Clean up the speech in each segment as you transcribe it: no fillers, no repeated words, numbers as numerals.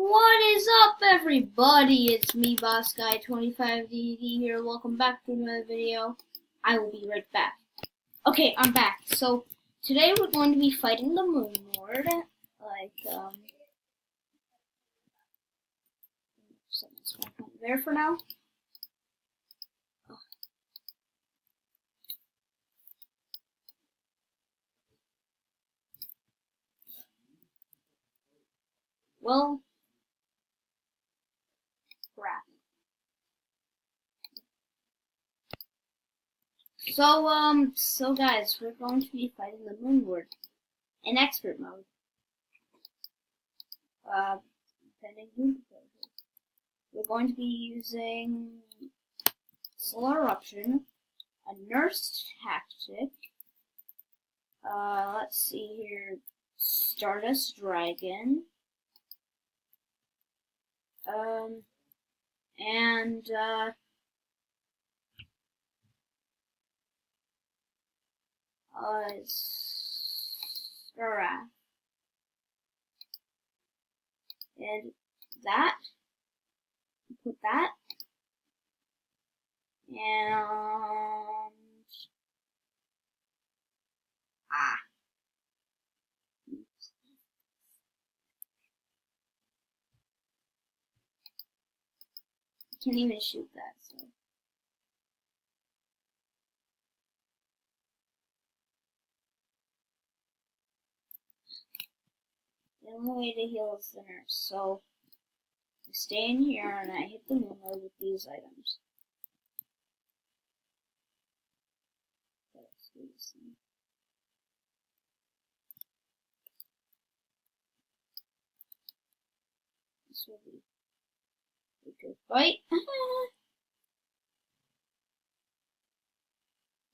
What is up, everybody? It's me, Boss Guy 25DD here. Welcome back to another video. I will be right back. Okay, I'm back. So today we're going to be fighting the Moon Lord. Set my spawn point there for now. Well, crap. So guys, we're going to be fighting the Moon Lord in expert mode. Depending who plays it. We're going to be using Solar Eruption, a Nurse Tactic. Let's see here, Stardust Dragon. Teraria. And that, put that, and, can't even shoot that, so. The only way to heal is the nurse, so I stay in here and I hit the Moon Lord with these items. Let's do this thing. This will be a good fight.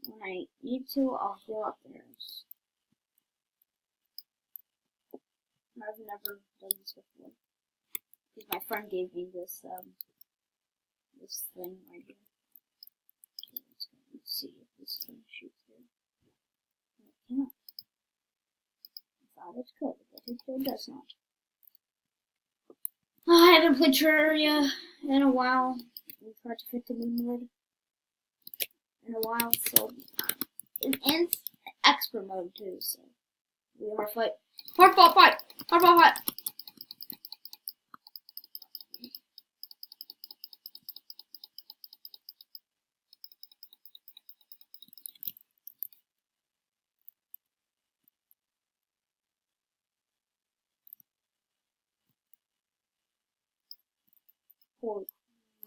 When I need to, I'll heal up the nurse. I've never done this before. Because my friend gave me this, this thing right here. Let's see if this thing shoots here. No, it cannot. I thought it could, but it still does not. I haven't played Teraria in a while. We've tried to fit the Moon Lord in a while, so. And expert mode too, so. We are fight. Hardball fight! Hardball fight! Holy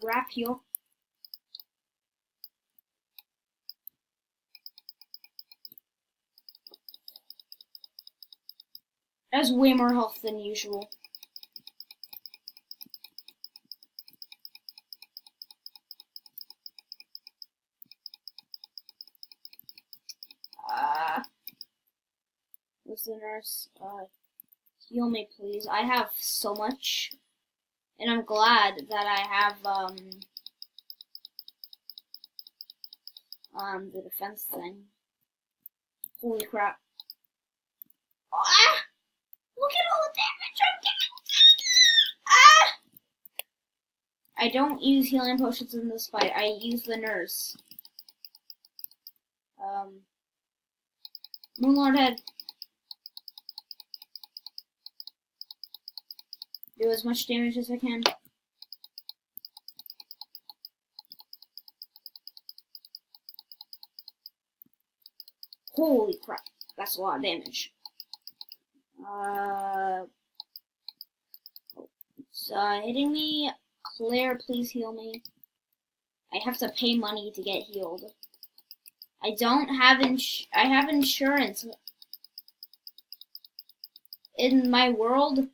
crap, yo. That's way more health than usual. What's the nurse? Heal me, please. I have so much. And I'm glad that I have, the defense thing. Holy crap. Ah! Look at all the damage I'm getting! Ah! I don't use healing potions in this fight. I use the nurse. Moon Lord head. Do as much damage as I can. Holy crap. That's a lot of damage. It's hitting me. Claire, please heal me. I have to pay money to get healed. I don't have I have insurance. In my world,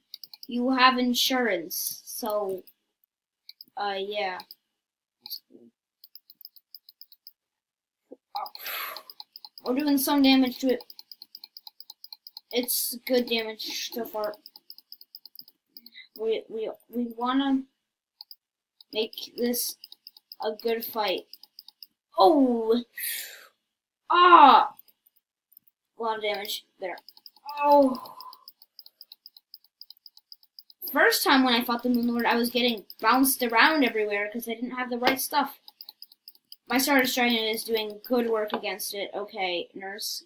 you have insurance. So, yeah. We're doing some damage to it. It's good damage so far. We wanna make this a good fight. Oh! Ah! A lot of damage there. Oh! First time when I fought the Moon Lord, I was getting bounced around everywhere because I didn't have the right stuff. My Star Destroyer is doing good work against it. Okay, nurse.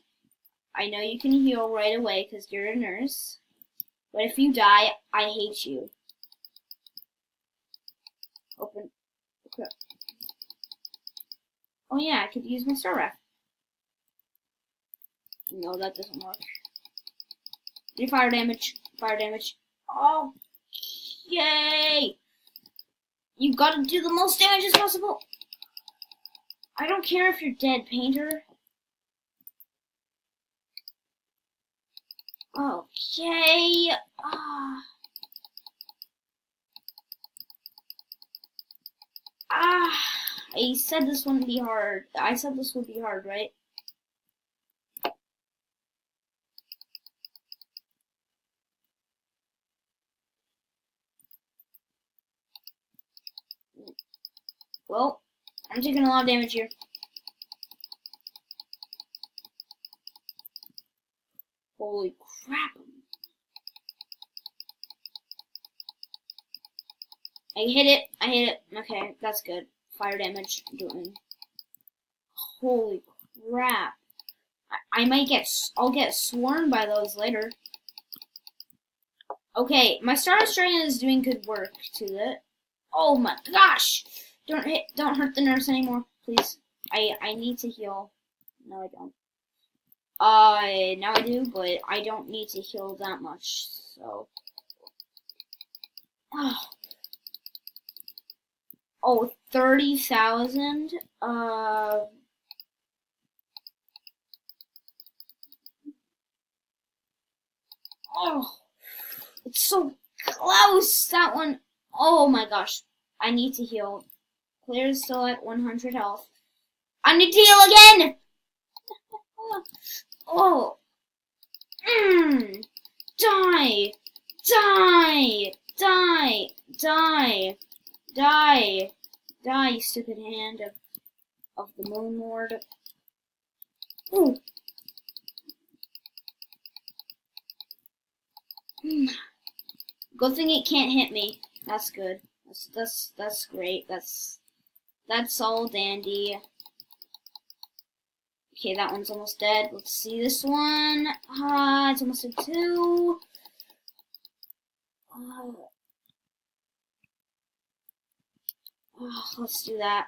I know you can heal right away because you're a nurse. But if you die, I hate you. Open. Okay. Oh yeah, I could use my Star Wrath. No, that doesn't work. Do fire damage. Fire damage. Oh, yay! You gotta do the most damage as possible. I don't care if you're dead, Painter. Okay. I said this wouldn't be hard. I said this would be hard, right? Well, I'm taking a lot of damage here. Holy crap. I hit it. I hit it. Okay, that's good. Fire damage doing. Holy crap. I might get, I'll get swarmed by those later. Okay, my Star Destroyer is doing good work to it. Oh my gosh! Don't hurt the nurse anymore, please. I need to heal. No, I don't. Now I do, but I don't need to heal that much, so. Oh, 30,000? Oh, it's so close, that one. Oh my gosh, I need to heal. Claire is still at 100 health. I need to heal again! Oh. Die! Die! Die! Die! Die! Die, you stupid hand of the Moon Lord. Ooh. Good thing it can't hit me. That's good. That's great. That's all dandy. Okay, that one's almost dead. Let's see this one. It's almost dead too. Let's do that.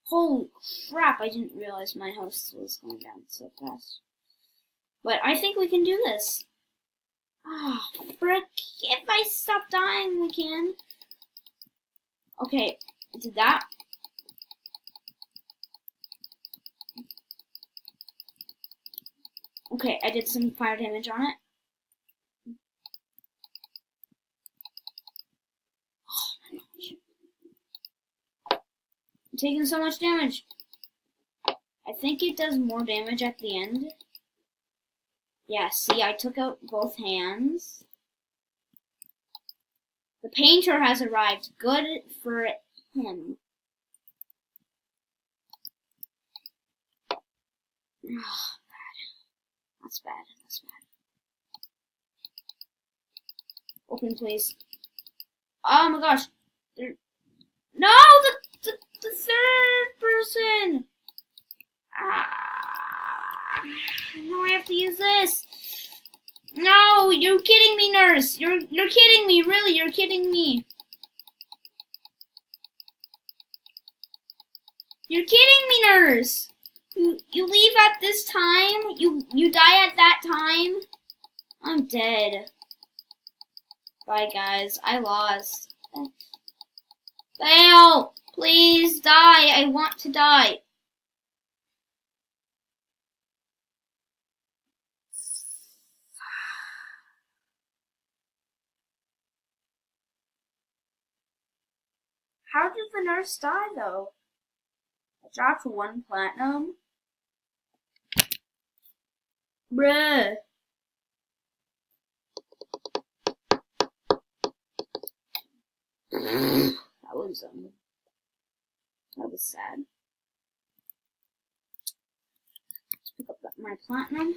Holy crap, I didn't realize my house was going down so fast. But I think we can do this. Frick. If I stop dying, we can. Okay, I did that. Okay, I did some fire damage on it. I'm taking so much damage. I think it does more damage at the end. Yeah, see, I took out both hands. The painter has arrived. Good for him. Oh, bad. That's bad. That's bad. Open, please. Oh my gosh. No, the third person. Now I have to use this. No, you're kidding me, nurse. You're kidding me. Really, you're kidding me. You're kidding me, nurse. You leave at this time? You die at that time? I'm dead. Bye, guys. I lost. Fail! Please die. I want to die. How did the nurse die, though? I dropped 1 platinum. Bruh. That was sad. Let's pick up my platinum.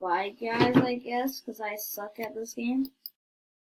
bye guys, I guess, because I suck at this game.